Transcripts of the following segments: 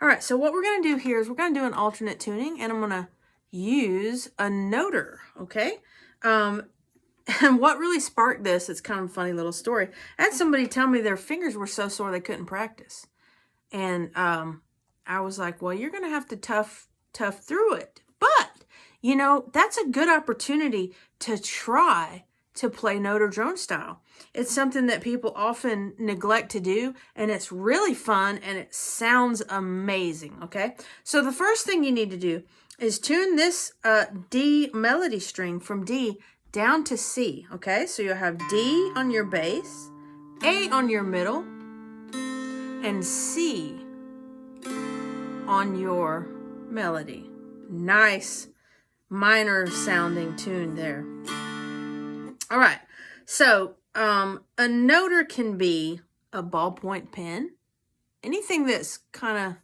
All right, so what we're going to do here is we're going to do an alternate tuning, and I'm going to use a noter, okay? And what really sparked this, it's kind of a funny little story. I had somebody tell me their fingers were so sore they couldn't practice. And I was like, well, you're going to have to tough through it. But, you know, that's a good opportunity to try to play note or drone style. It's something that people often neglect to do, and it's really fun, and it sounds amazing, okay? So the first thing you need to do is tune this D melody string from D down to C, okay? So you'll have D on your bass, A on your middle, and C on your melody. Nice minor sounding tune there. All right, so a noter can be a ballpoint pen, anything that's kind of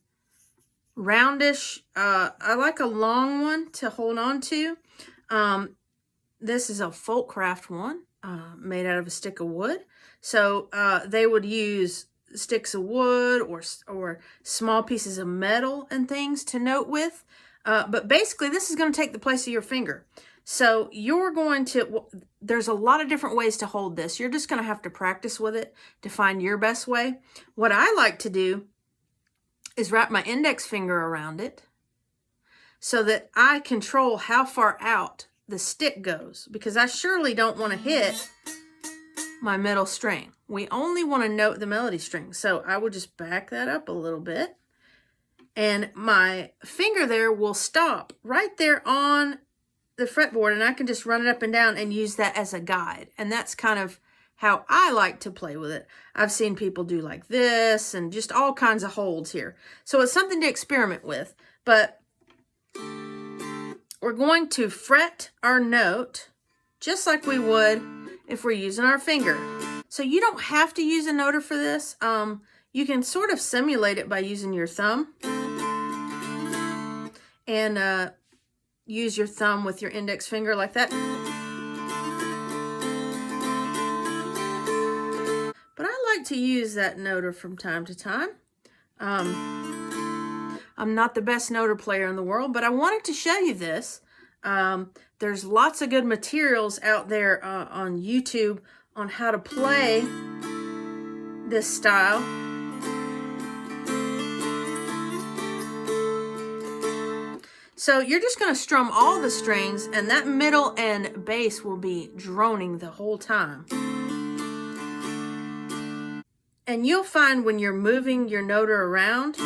roundish. I like a long one to hold on to. This is a Folkcraft one made out of a stick of wood. So they would use sticks of wood or small pieces of metal and things to note with. But basically, this is going to take the place of your finger. So you're going to, there's a lot of different ways to hold this. You're just going to have to practice with it to find your best way. What I like to do is wrap my index finger around it so that I control how far out the stick goes, because I surely don't want to hit my middle string. We only want to note the melody string. So I will just back that up a little bit, and my finger there will stop right there on the fretboard, and I can just run it up and down and use that as a guide. And that's kind of how I like to play with it. I've seen people do like this and just all kinds of holds here. So it's something to experiment with, but we're going to fret our note just like we would if we're using our finger. So you don't have to use a noter for this. You can sort of simulate it by using your thumb and use your thumb with your index finger like that. But I like to use that noter from time to time. I'm not the best noter player in the world, but I wanted to show you this. There's lots of good materials out there on YouTube on how to play this style. So you're just going to strum all the strings, and that middle and bass will be droning the whole time. And you'll find when you're moving your noter around,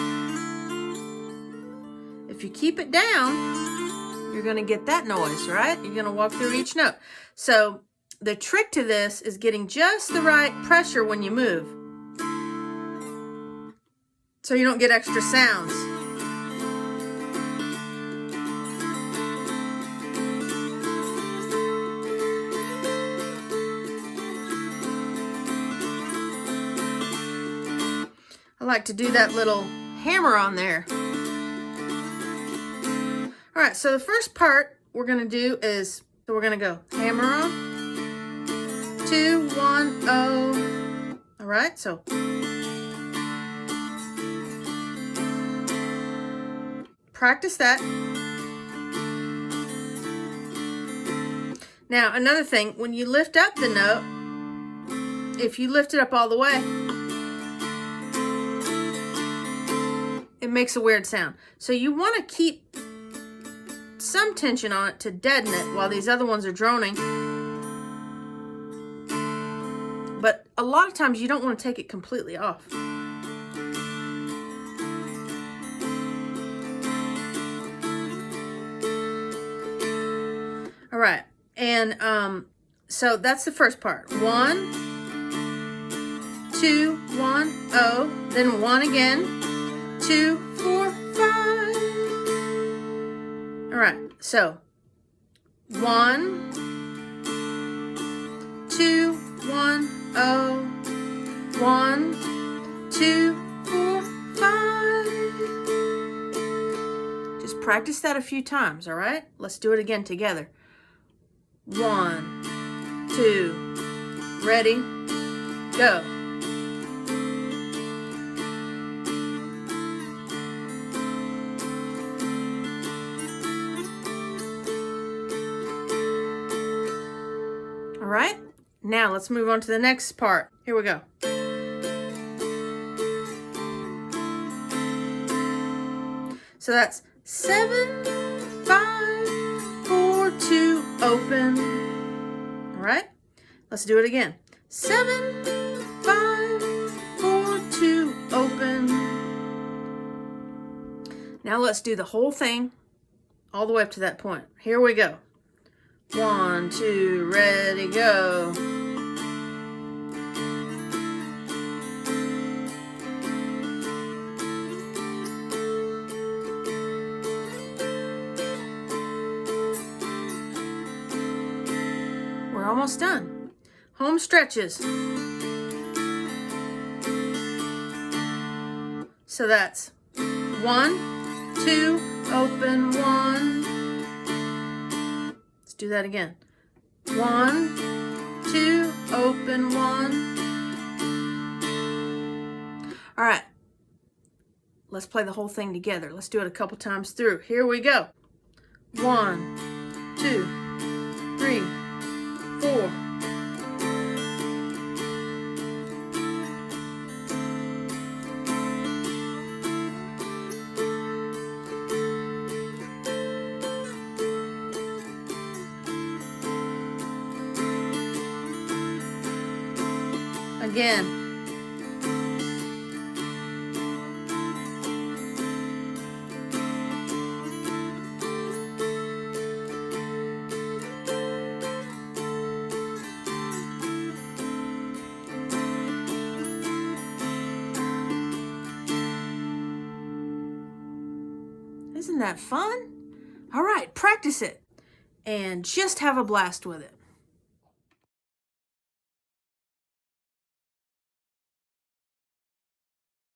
if you keep it down, you're going to get that noise, right? You're going to walk through each note. So the trick to this is getting just the right pressure when you move, so you don't get extra sounds. I like to do that little hammer on there. All right, so the first part we're going to do is, so we're going to go hammer on, 2, 1, 0. All right, so practice that. Now, another thing, when you lift up the note, if you lift it up all the way, it makes a weird sound. So you want to keep some tension on it to deaden it while these other ones are droning. But a lot of times you don't want to take it completely off. All right, and so that's the first part. 1, 2, 1, 0, then 1 again. 2, 4, 5. All right, so 1, 2, 1, 0, 1, 2, 4, 5. Just practice that a few times, all right? Let's do it again together. 1, 2, ready, go. now let's move on to the next part. Here we go. So that's 7, 5, 4, 2, open. All right, let's do it again. 7, 5, 4, 2, open. Now let's do the whole thing all the way up to that point. Here we go. 1, 2, ready, go. We're almost done. Home stretches. So that's 1, 2, open, 1. Let's do that again. 1, 2, open, 1. All right. Let's play the whole thing together. Let's do it a couple times through. Here we go. 1, 2, 3, 4. Again. Isn't that fun? All right, practice it and just have a blast with it.